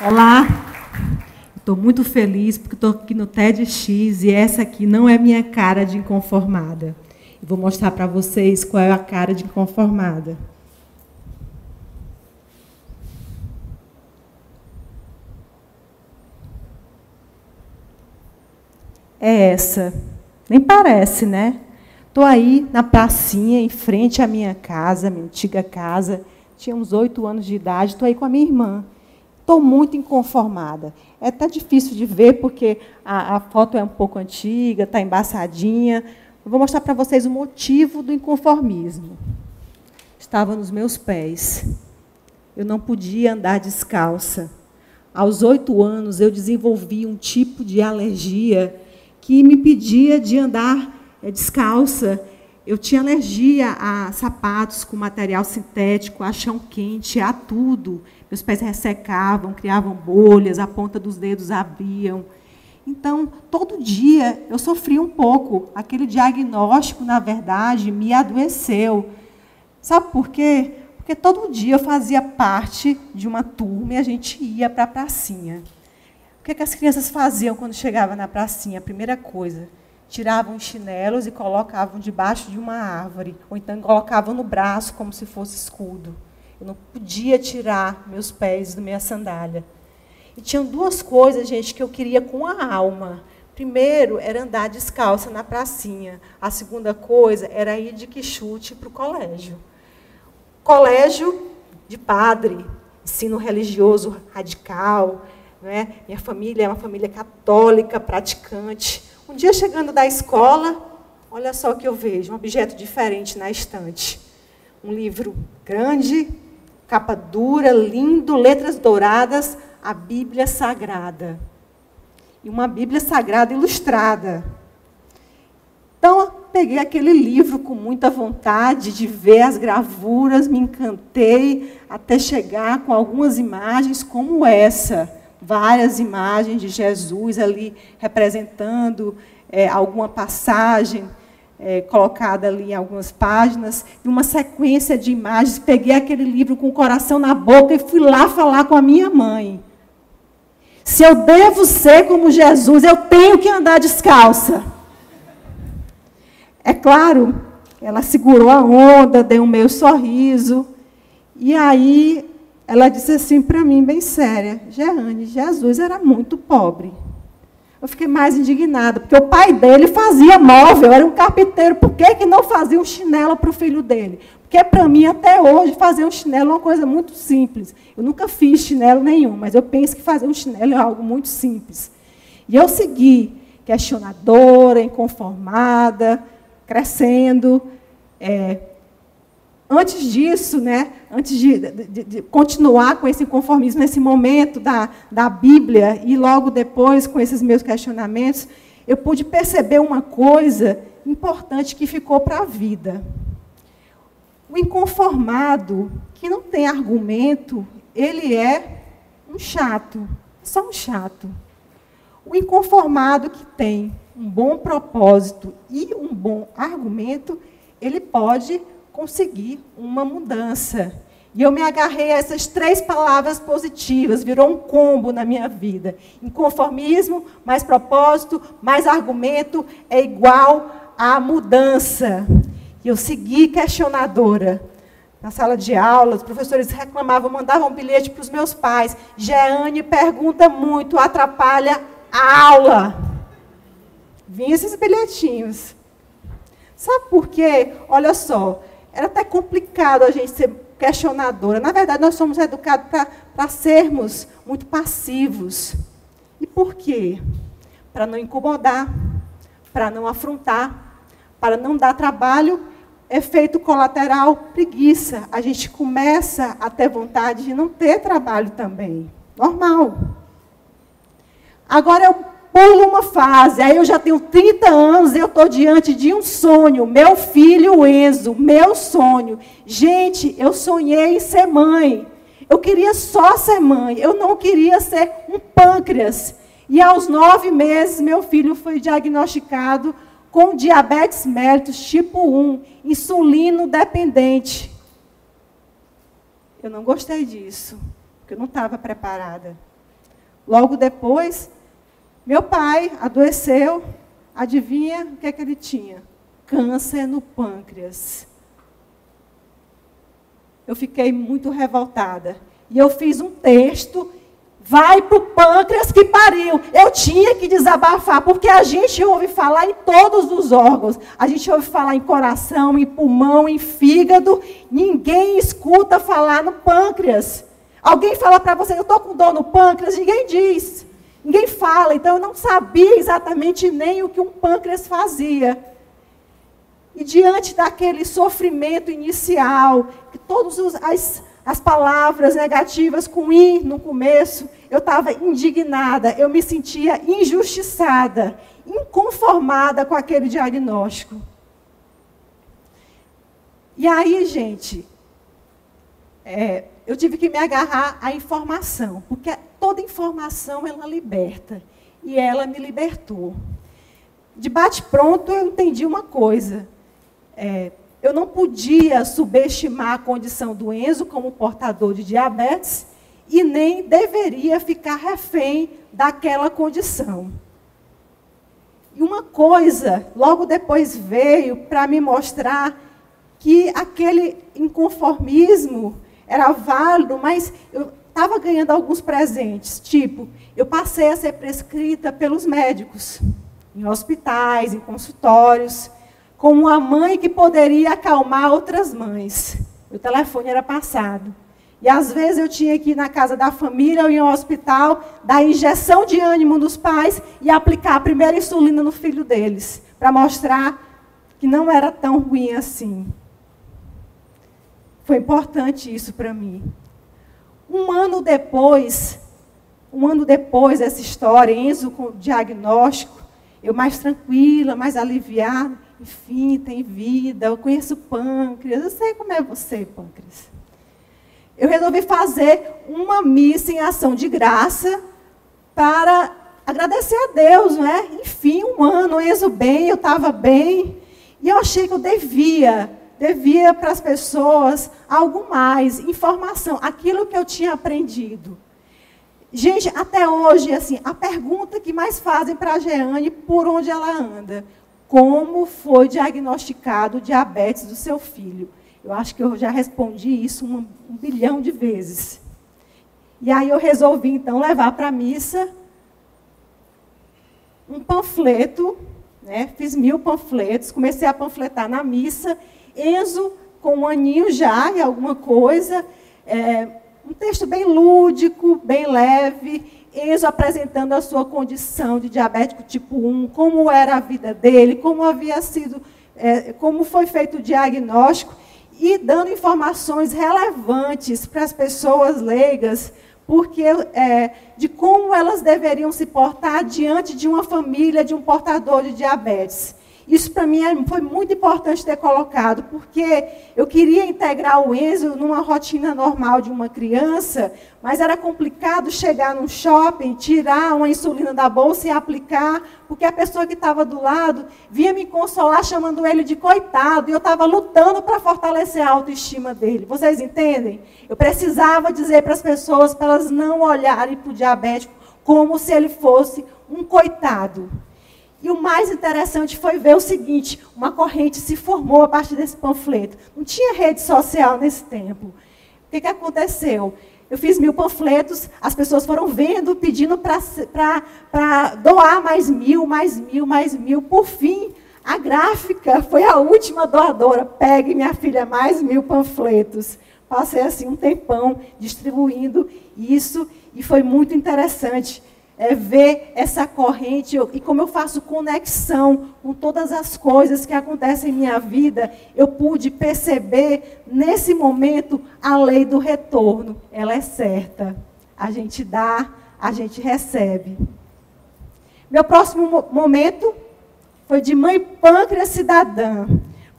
Olá, estou muito feliz porque estou aqui no TEDx e essa aqui não é minha cara de inconformada. Eu vou mostrar para vocês qual é a cara de inconformada. É essa. Nem parece, né? Estou aí na pracinha, em frente à minha casa, minha antiga casa. Tinha uns 8 anos de idade, estou aí com a minha irmã. Estou muito inconformada. É até difícil de ver, porque a foto é um pouco antiga, está embaçadinha. Eu vou mostrar para vocês o motivo do inconformismo. Estava nos meus pés. Eu não podia andar descalça. Aos 8 anos, eu desenvolvi um tipo de alergia que me impedia de andar descalça. Eu tinha alergia a sapatos com material sintético, a chão quente, a tudo. Meus pés ressecavam, criavam bolhas, a ponta dos dedos abriam. Então, todo dia eu sofria um pouco. Aquele diagnóstico, na verdade, me adoeceu. Sabe por quê? Porque todo dia eu fazia parte de uma turma e a gente ia para a pracinha. O que as crianças faziam quando chegavam na pracinha? A primeira coisa, tiravam os chinelos e colocavam debaixo de uma árvore, ou então colocavam no braço como se fosse escudo. Eu não podia tirar meus pés da minha sandália. E tinham 2 coisas, gente, que eu queria com a alma. Primeiro, era andar descalça na pracinha. A segunda coisa era ir de quichute para o colégio. Colégio de padre, ensino religioso radical. Né? Minha família é uma família católica, praticante. Um dia, chegando da escola, olha só o que eu vejo, um objeto diferente na estante. Um livro grande, capa dura, lindo, letras douradas, a Bíblia Sagrada. E uma Bíblia Sagrada ilustrada. Então, eu peguei aquele livro com muita vontade de ver as gravuras, me encantei, até chegar com algumas imagens como essa. Várias imagens de Jesus ali representando alguma passagem, colocada ali em algumas páginas, e uma sequência de imagens. Peguei aquele livro com o coração na boca e fui lá falar com a minha mãe. Se eu devo ser como Jesus, eu tenho que andar descalça. É claro, ela segurou a onda, deu um meio sorriso, e aí ela disse assim para mim, bem séria, Jeane, Jesus era muito pobre. Eu fiquei mais indignada, porque o pai dele fazia móvel, era um carpinteiro. Por que não fazia um chinelo para o filho dele? Porque, para mim, até hoje, fazer um chinelo é uma coisa muito simples. Eu nunca fiz chinelo nenhum, mas eu penso que fazer um chinelo é algo muito simples. E eu segui, questionadora, inconformada, crescendo. Antes disso, né, antes de continuar com esse inconformismo, nesse momento da Bíblia, e logo depois, com esses meus questionamentos, eu pude perceber uma coisa importante que ficou para a vida. O inconformado, que não tem argumento, ele é um chato, só um chato. O inconformado que tem um bom propósito e um bom argumento, ele pode conseguir uma mudança. E eu me agarrei a essas 3 palavras positivas, virou um combo na minha vida. Inconformismo, mais propósito, mais argumento, é igual a mudança. E eu segui questionadora. Na sala de aula, os professores reclamavam, mandavam um bilhete para os meus pais. Jeane pergunta muito, atrapalha a aula. Vinham esses bilhetinhos. Sabe por quê? Olha só, era até complicado a gente ser questionadora. Na verdade, nós somos educados para sermos muito passivos. E por quê? Para não incomodar, para não afrontar, para não dar trabalho. Efeito colateral, preguiça. A gente começa a ter vontade de não ter trabalho também. Normal. Agora eu pulo uma fase, aí eu já tenho 30 anos e eu estou diante de um sonho. Meu filho Enzo, meu sonho. Gente, eu sonhei em ser mãe. Eu queria só ser mãe, eu não queria ser um pâncreas. E aos 9 meses, meu filho foi diagnosticado com diabetes mellitus tipo 1, insulino dependente. Eu não gostei disso, porque eu não estava preparada. Logo depois, meu pai adoeceu. Adivinha o que é que ele tinha? Câncer no pâncreas. Eu fiquei muito revoltada. E eu fiz um texto, vai para o pâncreas que pariu. Eu tinha que desabafar, porque a gente ouve falar em todos os órgãos. A gente ouve falar em coração, em pulmão, em fígado. Ninguém escuta falar no pâncreas. Alguém fala para você, eu estou com dor no pâncreas, ninguém diz. Ninguém fala. Então eu não sabia exatamente nem o que um pâncreas fazia. E diante daquele sofrimento inicial, que todas as palavras negativas com "i" no começo, eu estava indignada, eu me sentia injustiçada, inconformada com aquele diagnóstico. E aí, gente, eu tive que me agarrar à informação, porque toda informação, ela liberta. E ela me libertou. De bate-pronto, eu entendi uma coisa. Eu não podia subestimar a condição do Enzo como portador de diabetes e nem deveria ficar refém daquela condição. E uma coisa, logo depois veio para me mostrar que aquele inconformismo era válido, mas eu estava ganhando alguns presentes. Tipo, eu passei a ser prescrita pelos médicos, em hospitais, em consultórios, como uma mãe que poderia acalmar outras mães. O telefone era passado. E, às vezes, eu tinha que ir na casa da família ou em um hospital, dar injeção de ânimo nos pais e aplicar a primeira insulina no filho deles, para mostrar que não era tão ruim assim. Foi importante isso para mim. Um ano depois dessa história, Enzo com o diagnóstico, eu mais tranquila, mais aliviada, enfim, tem vida, eu conheço pâncreas, eu sei como é você, pâncreas. Eu resolvi fazer uma missa em ação de graça para agradecer a Deus, né? Enfim, um ano, Enzo bem, eu estava bem, e eu achei que eu devia para as pessoas algo mais, informação, aquilo que eu tinha aprendido. Gente, até hoje, assim, a pergunta que mais fazem para a Jeane, por onde ela anda, como foi diagnosticado o diabetes do seu filho? Eu acho que eu já respondi isso um bilhão de vezes. E aí eu resolvi, então, levar para a missa um panfleto, né? Fiz 1000 panfletos, comecei a panfletar na missa. Enzo, com um aninho já, e alguma coisa, um texto bem lúdico, bem leve, Enzo apresentando a sua condição de diabético tipo 1, como era a vida dele, como havia sido, como foi feito o diagnóstico, e dando informações relevantes para as pessoas leigas, porque de como elas deveriam se portar diante de uma família de um portador de diabetes. Isso, para mim, foi muito importante ter colocado, porque eu queria integrar o Enzo numa rotina normal de uma criança, mas era complicado chegar num shopping, tirar uma insulina da bolsa e aplicar, porque a pessoa que estava do lado vinha me consolar chamando ele de coitado, e eu estava lutando para fortalecer a autoestima dele. Vocês entendem? Eu precisava dizer para as pessoas, para elas não olharem para o diabético como se ele fosse um coitado. E o mais interessante foi ver o seguinte, uma corrente se formou a partir desse panfleto. Não tinha rede social nesse tempo. O que aconteceu? Eu fiz 1000 panfletos, as pessoas foram vendo, pedindo para doar mais 1000, mais 1000, mais 1000. Por fim, a gráfica foi a última doadora. Pegue, minha filha, mais 1000 panfletos. Passei assim um tempão distribuindo isso e foi muito interessante. Ver essa corrente e como eu faço conexão com todas as coisas que acontecem em minha vida, eu pude perceber, nesse momento, a lei do retorno. Ela é certa. A gente dá, a gente recebe. Meu próximo momento foi de mãe pâncreas cidadã.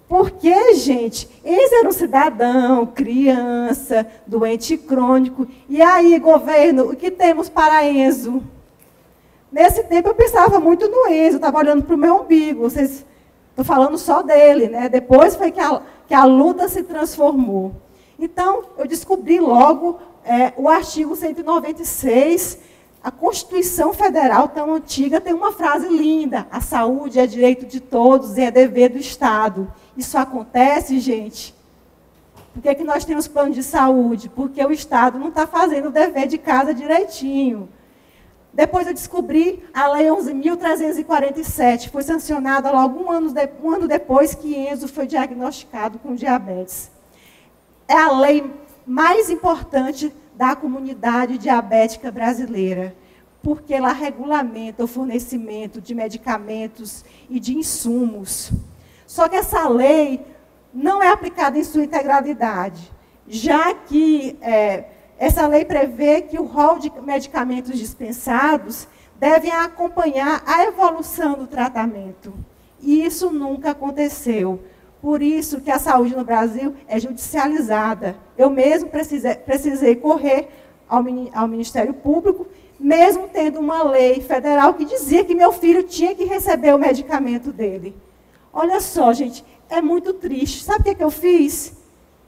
Porque, gente, eles eram cidadão, criança, doente crônico. E aí, governo, o que temos para Enzo? Nesse tempo eu pensava muito no Enzo, eu estava olhando para o meu umbigo. Estou falando só dele, né? Depois foi que a luta se transformou. Então, eu descobri logo o artigo 196 A Constituição Federal, tão antiga, tem uma frase linda: a saúde é direito de todos e é dever do Estado. Isso acontece, gente? Por que nós temos plano de saúde? Porque o Estado não está fazendo o dever de casa direitinho. Depois eu descobri a Lei 11.347, foi sancionada logo um ano depois que Enzo foi diagnosticado com diabetes. É a lei mais importante da comunidade diabética brasileira, porque ela regulamenta o fornecimento de medicamentos e de insumos. Só que essa lei não é aplicada em sua integralidade, já que essa lei prevê que o rol de medicamentos dispensados devem acompanhar a evolução do tratamento. E isso nunca aconteceu. Por isso que a saúde no Brasil é judicializada. Eu mesmo precisei correr ao Ministério Público, mesmo tendo uma lei federal que dizia que meu filho tinha que receber o medicamento dele. Olha só, gente, é muito triste. Sabe o que eu fiz?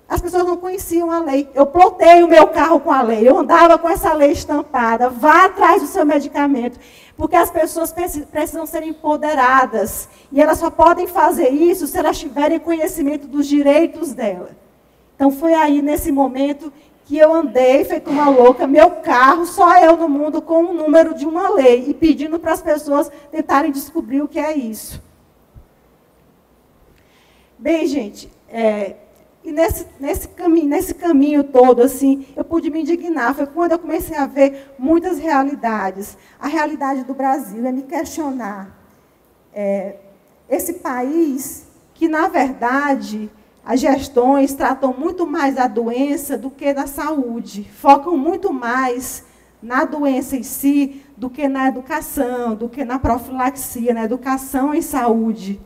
As pessoas não conheciam a lei. Eu plotei o meu carro com a lei. Eu andava com essa lei estampada. Vá atrás do seu medicamento. Porque as pessoas precisam ser empoderadas. E elas só podem fazer isso se elas tiverem conhecimento dos direitos dela. Então, foi aí, nesse momento, que eu andei, feito uma louca, meu carro, só eu no mundo, com o número de uma lei. E pedindo para as pessoas tentarem descobrir o que é isso. Bem, gente, e nesse caminho todo, assim, eu pude me indignar. Foi quando eu comecei a ver muitas realidades. A realidade do Brasil é me questionar. Esse país que, na verdade, as gestões tratam muito mais da doença do que da saúde. Focam muito mais na doença em si do que na educação, do que na profilaxia, na educação em saúde.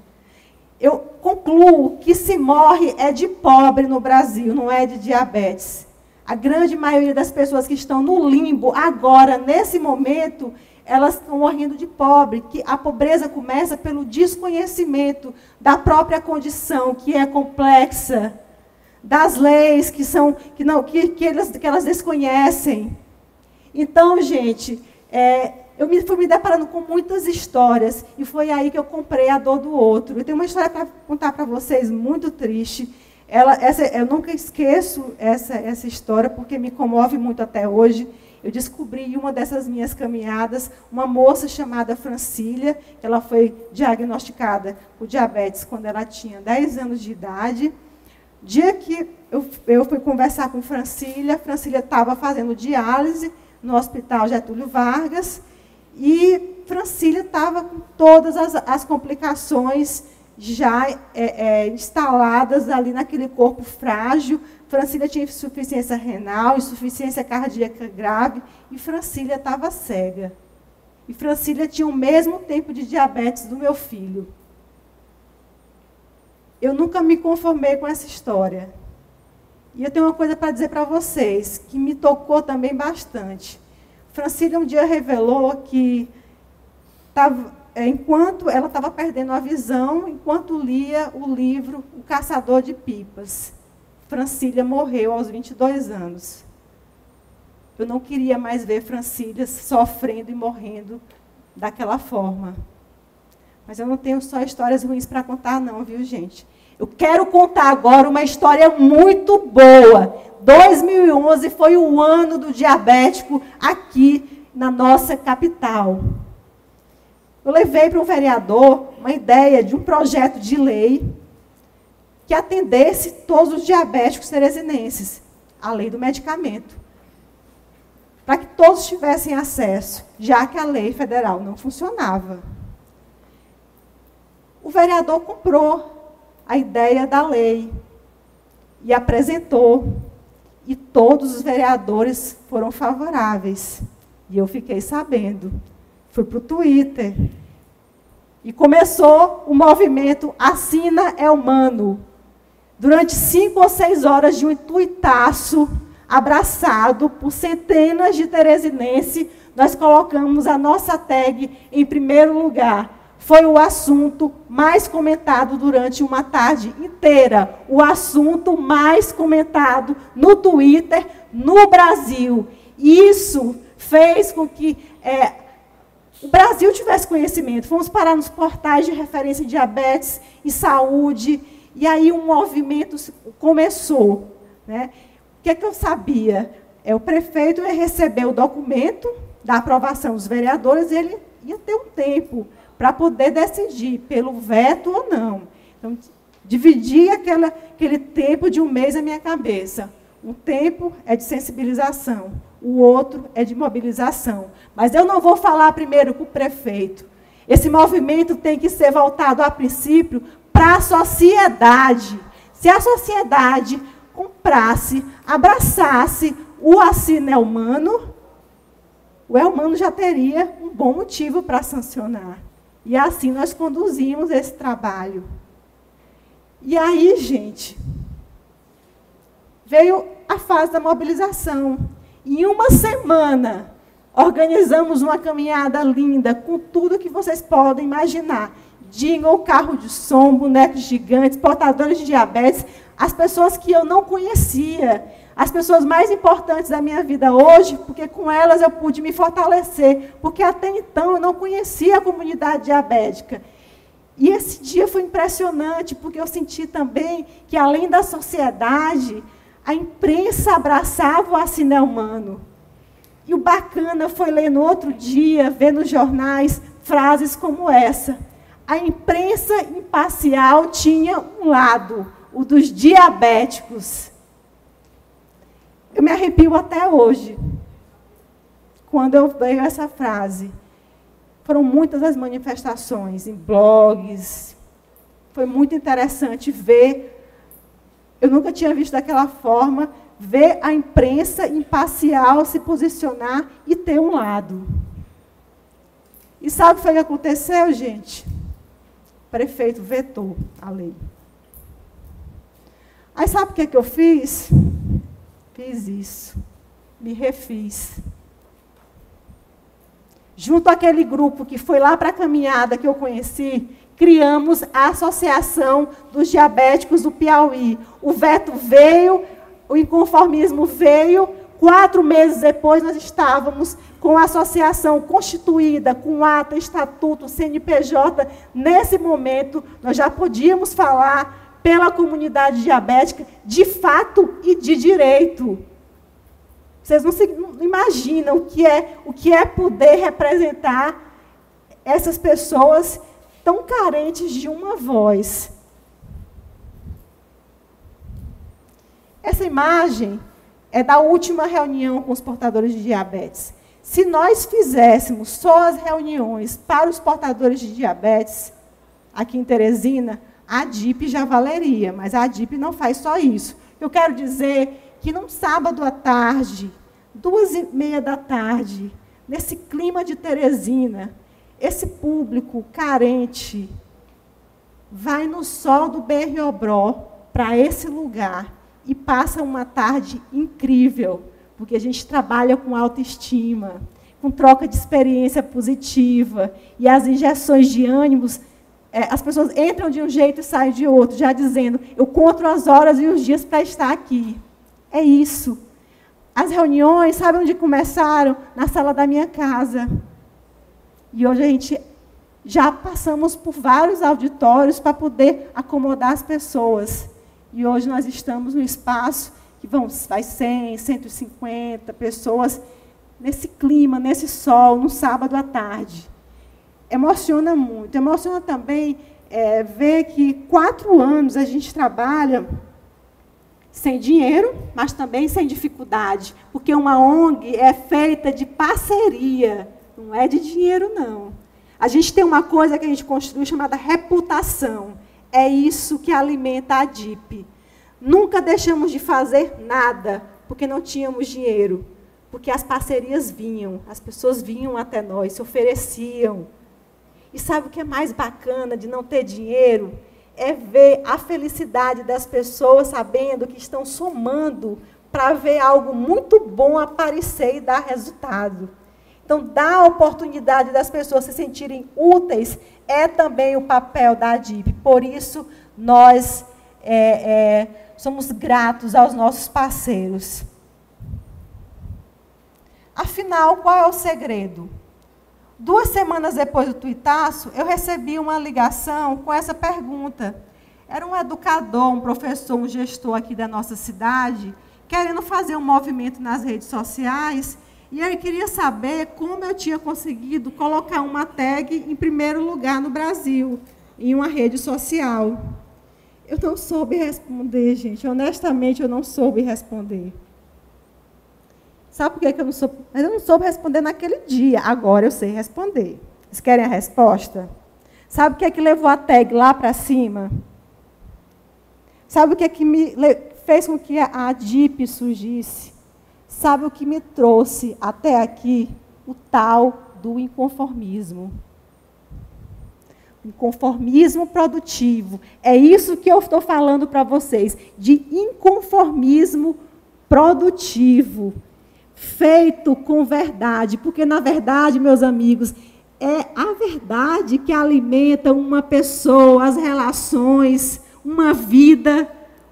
Eu concluo que se morre é de pobre no Brasil, não é de diabetes. A grande maioria das pessoas que estão no limbo agora, nesse momento, elas estão morrendo de pobre. Que a pobreza começa pelo desconhecimento da própria condição, que é complexa, das leis que elas desconhecem. Então, gente, eu fui me deparando com muitas histórias, e foi aí que eu comprei A Dor do Outro. Eu tenho uma história para contar para vocês, muito triste. Eu nunca esqueço essa história, porque me comove muito até hoje. Eu descobri em uma dessas minhas caminhadas uma moça chamada Francília, que ela foi diagnosticada com diabetes quando ela tinha 10 anos de idade. Dia que eu fui conversar com Francília estava fazendo diálise no Hospital Getúlio Vargas, e Francília estava com todas as complicações já instaladas ali naquele corpo frágil. Francília tinha insuficiência renal, insuficiência cardíaca grave, e Francília estava cega. E Francília tinha o mesmo tempo de diabetes do meu filho. Eu nunca me conformei com essa história. E eu tenho uma coisa para dizer para vocês, que me tocou também bastante. Francília um dia revelou que, enquanto ela estava perdendo a visão, enquanto lia o livro O Caçador de Pipas. Francília morreu aos 22 anos. Eu não queria mais ver Francília sofrendo e morrendo daquela forma. Mas eu não tenho só histórias ruins para contar, não, viu, gente? Eu quero contar agora uma história muito boa. 2011 foi o ano do diabético aqui na nossa capital. Eu levei para um vereador uma ideia de um projeto de lei que atendesse todos os diabéticos teresinenses, a lei do medicamento, para que todos tivessem acesso, já que a lei federal não funcionava. O vereador comprou a ideia da lei e apresentou, e todos os vereadores foram favoráveis. E eu fiquei sabendo. Fui para o Twitter. E começou o movimento Assina é Humano. Durante 5 ou 6 horas de um tuitaço, abraçado por centenas de teresinenses, nós colocamos a nossa tag em primeiro lugar. Foi o assunto mais comentado durante uma tarde inteira. O assunto mais comentado no Twitter, no Brasil. Isso fez com que o Brasil tivesse conhecimento. Fomos parar nos portais de referência em diabetes e saúde, e aí um movimento começou. Né? O que é que eu sabia? O prefeito ia receber o documento da aprovação dos vereadores, e ele ia ter um tempo para poder decidir pelo veto ou não. Então, dividi aquele tempo de um mês na minha cabeça. Um tempo é de sensibilização, o outro é de mobilização. Mas eu não vou falar primeiro com o prefeito. Esse movimento tem que ser voltado, a princípio, para a sociedade. Se a sociedade comprasse, abraçasse o Assine Elmano, o Elmano já teria um bom motivo para sancionar. E assim nós conduzimos esse trabalho. E aí, gente, veio a fase da mobilização. Em uma semana, organizamos uma caminhada linda, com tudo que vocês podem imaginar. Jingle, carro de som, bonecos gigantes, portadores de diabetes, as pessoas que eu não conhecia, as pessoas mais importantes da minha vida hoje, porque com elas eu pude me fortalecer, porque até então eu não conhecia a comunidade diabética. E esse dia foi impressionante, porque eu senti também que, além da sociedade, a imprensa abraçava o Assine Elmano. E o bacana foi ler no outro dia, ver nos jornais, frases como essa. A imprensa imparcial tinha um lado, o dos diabéticos. Eu me arrepio até hoje, quando eu vejo essa frase. Foram muitas as manifestações, em blogs. Foi muito interessante ver. Eu nunca tinha visto daquela forma, ver a imprensa imparcial se posicionar e ter um lado. E sabe o que foi que aconteceu, gente? O prefeito vetou a lei. Aí sabe o que é que eu fiz? Fiz isso. Me refiz. Junto àquele grupo que foi lá para a caminhada que eu conheci, criamos a Associação dos Diabéticos do Piauí. O veto veio, o inconformismo veio. 4 meses depois, nós estávamos com a associação constituída, com ata, estatuto, CNPJ. Nesse momento, nós já podíamos falar pela comunidade diabética de fato e de direito. Vocês não imaginam o que é poder representar essas pessoas tão carentes de uma voz. Essa imagem é da última reunião com os portadores de diabetes. Se nós fizéssemos só as reuniões para os portadores de diabetes, aqui em Teresina, a ADIP já valeria, mas a ADIP não faz só isso. Eu quero dizer que num sábado à tarde, 2h30 da tarde, nesse clima de Teresina, esse público carente vai no sol do Berriobró para esse lugar e passa uma tarde incrível, porque a gente trabalha com autoestima, com troca de experiência positiva, e as injeções de ânimos, as pessoas entram de um jeito e saem de outro, já dizendo, eu conto as horas e os dias para estar aqui. É isso. As reuniões, sabe onde começaram? Na sala da minha casa. E hoje a gente já passamos por vários auditórios para poder acomodar as pessoas. E hoje nós estamos no espaço que vai 100, 150 pessoas, nesse clima, nesse sol, no sábado à tarde. Emociona muito. Emociona também ver que 4 anos a gente trabalha sem dinheiro, mas também sem dificuldade, porque uma ONG é feita de parceria, não é de dinheiro, não. A gente tem uma coisa que a gente construiu chamada reputação. É isso que alimenta a ADIP. Nunca deixamos de fazer nada, porque não tínhamos dinheiro, porque as parcerias vinham, as pessoas vinham até nós, se ofereciam. E sabe o que é mais bacana de não ter dinheiro? É ver a felicidade das pessoas sabendo que estão somando para ver algo muito bom aparecer e dar resultado. Então, dar a oportunidade das pessoas se sentirem úteis é também o papel da ADIP. Por isso, nós somos gratos aos nossos parceiros. Afinal, qual é o segredo? 2 semanas depois do tuitaço, eu recebi uma ligação com essa pergunta. Era um educador, um professor, um gestor aqui da nossa cidade, querendo fazer um movimento nas redes sociais, e ele queria saber como eu tinha conseguido colocar uma tag em primeiro lugar no Brasil, em uma rede social. Eu não soube responder, gente. Honestamente, eu não soube responder. Sabe por que eu não soube? Eu não soube responder naquele dia. Agora eu sei responder. Vocês querem a resposta? Sabe o que é que levou a tag lá para cima? Sabe o que é que fez com que a DIP surgisse? Sabe o que me trouxe até aqui? O tal do inconformismo. Inconformismo produtivo. É isso que eu estou falando para vocês, de inconformismo produtivo, feito com verdade, porque, na verdade, meus amigos, é a verdade que alimenta uma pessoa, as relações, uma vida,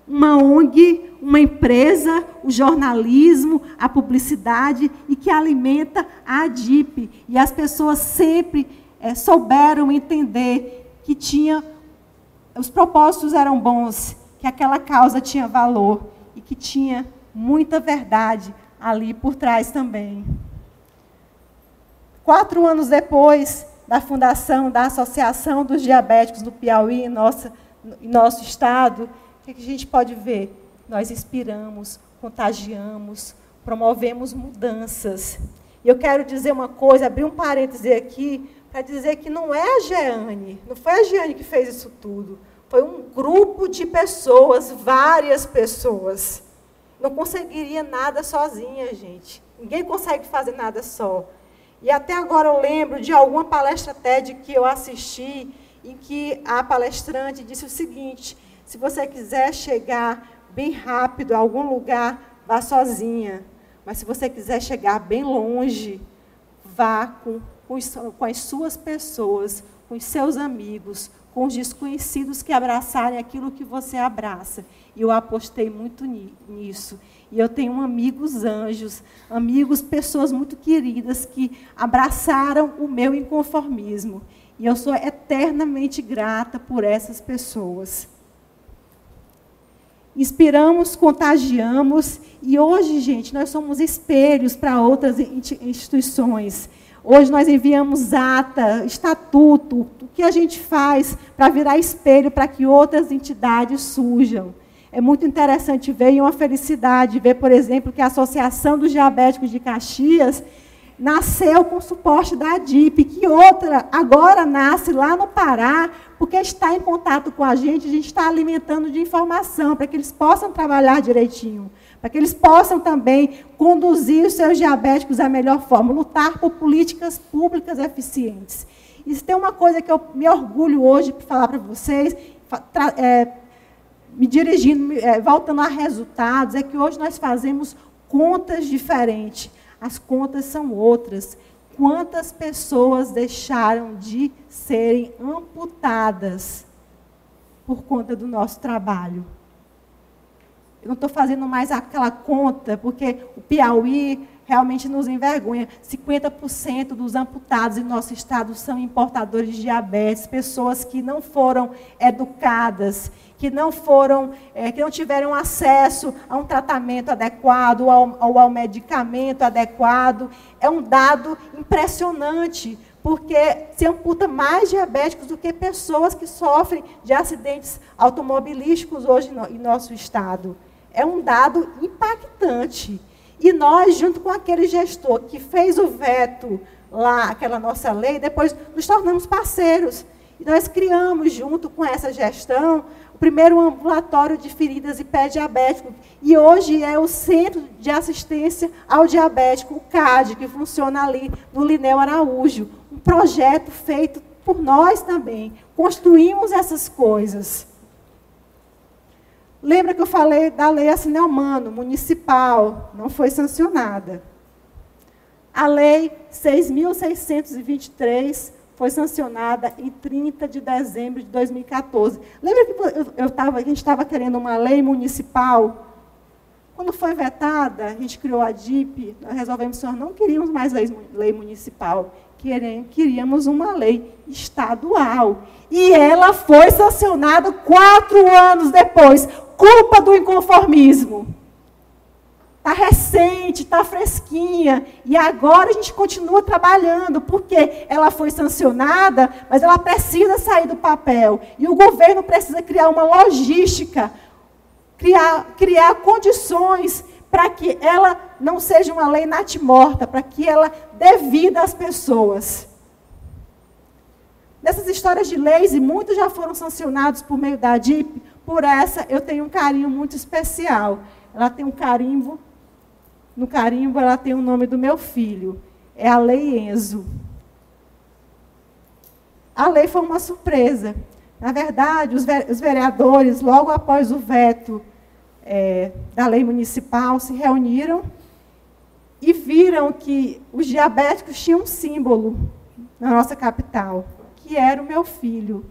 uma ONG, uma empresa, o jornalismo, a publicidade, e que alimenta a ADIP. E as pessoas sempre souberam entender que os propósitos eram bons, que aquela causa tinha valor e que tinha muita verdade ali por trás também. 4 anos depois da fundação da Associação dos Diabéticos do Piauí, em nosso estado, o que a gente pode ver? Nós inspiramos, contagiamos, promovemos mudanças. E eu quero dizer uma coisa, abrir um parêntese aqui, para dizer que não é a Jeane, não foi a Jeane que fez isso tudo. Foi um grupo de pessoas, várias pessoas. Não conseguiria nada sozinha, gente. Ninguém consegue fazer nada só. E até agora eu lembro de alguma palestra TED que eu assisti, em que a palestrante disse o seguinte: se você quiser chegar bem rápido a algum lugar, vá sozinha. Mas se você quiser chegar bem longe, vá com as suas pessoas, com os seus amigos, com os desconhecidos que abraçarem aquilo que você abraça. E eu apostei muito nisso. E eu tenho amigos anjos, pessoas muito queridas que abraçaram o meu inconformismo. E eu sou eternamente grata por essas pessoas. Inspiramos, contagiamos, e hoje, gente, nós somos espelhos para outras instituições. Hoje nós enviamos ata, estatuto, o que a gente faz para virar espelho para que outras entidades surjam. É muito interessante ver, e uma felicidade ver, por exemplo, que a Associação dos Diabéticos de Caxias nasceu com suporte da ADIP, que outra agora nasce lá no Pará, porque está em contato com a gente está alimentando de informação, para que eles possam trabalhar direitinho, para que eles possam também conduzir os seus diabéticos da melhor forma, lutar por políticas públicas eficientes. E se tem uma coisa que eu me orgulho hoje para falar para vocês, me dirigindo, voltando a resultados, é que hoje nós fazemos contas diferentes. As contas são outras. Quantas pessoas deixaram de serem amputadas por conta do nosso trabalho? Eu não estou fazendo mais aquela conta, porque o Piauí realmente nos envergonha. 50% dos amputados em nosso estado são portadores de diabetes, pessoas que não foram educadas, que não tiveram acesso a um tratamento adequado, ou ao medicamento adequado. É um dado impressionante, porque se amputa mais diabéticos do que pessoas que sofrem de acidentes automobilísticos hoje em nosso estado. É um dado impactante. E nós, junto com aquele gestor que fez o veto lá, aquela nossa lei, depois nos tornamos parceiros. E nós criamos, junto com essa gestão, o primeiro ambulatório de feridas e pé diabético. E hoje é o Centro de Assistência ao Diabético, o CAD, que funciona ali no Lineu Araújo. Um projeto feito por nós também. Construímos essas coisas. Lembra que eu falei da lei Assinelmano, municipal, não foi sancionada. A lei 6.623 foi sancionada em 30 de dezembro de 2014. Lembra que a gente estava querendo uma lei municipal? Quando foi vetada, a gente criou a DIP, nós resolvemos que nós não queríamos mais lei municipal, queríamos uma lei estadual. E ela foi sancionada 4 anos depois. Culpa do inconformismo. Está recente, está fresquinha. E agora a gente continua trabalhando, porque ela foi sancionada, mas ela precisa sair do papel. E o governo precisa criar uma logística, criar condições para que ela não seja uma lei natimorta, para que ela dê vida às pessoas. Nessas histórias de leis, e muitos já foram sancionados por meio da ADIP, por essa eu tenho um carinho muito especial. Ela tem um carimbo, no carimbo ela tem o nome do meu filho, é a Lei Enzo. A lei foi uma surpresa. Na verdade, os vereadores, logo após o veto da lei municipal, se reuniram e viram que os diabéticos tinham um símbolo na nossa capital, que era o meu filho.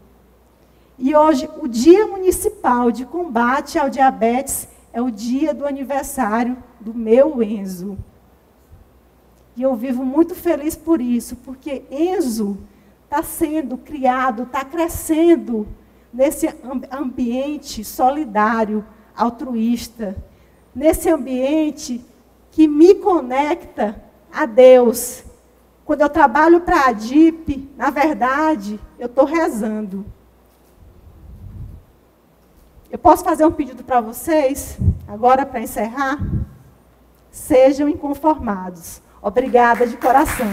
E hoje, o Dia Municipal de Combate ao Diabetes é o dia do aniversário do meu Enzo. E eu vivo muito feliz por isso, porque Enzo está sendo criado, está crescendo nesse ambiente solidário, altruísta, nesse ambiente que me conecta a Deus. Quando eu trabalho para a ADIP, na verdade, eu estou rezando. Eu posso fazer um pedido para vocês, agora para encerrar? Sejam inconformados. Obrigada de coração.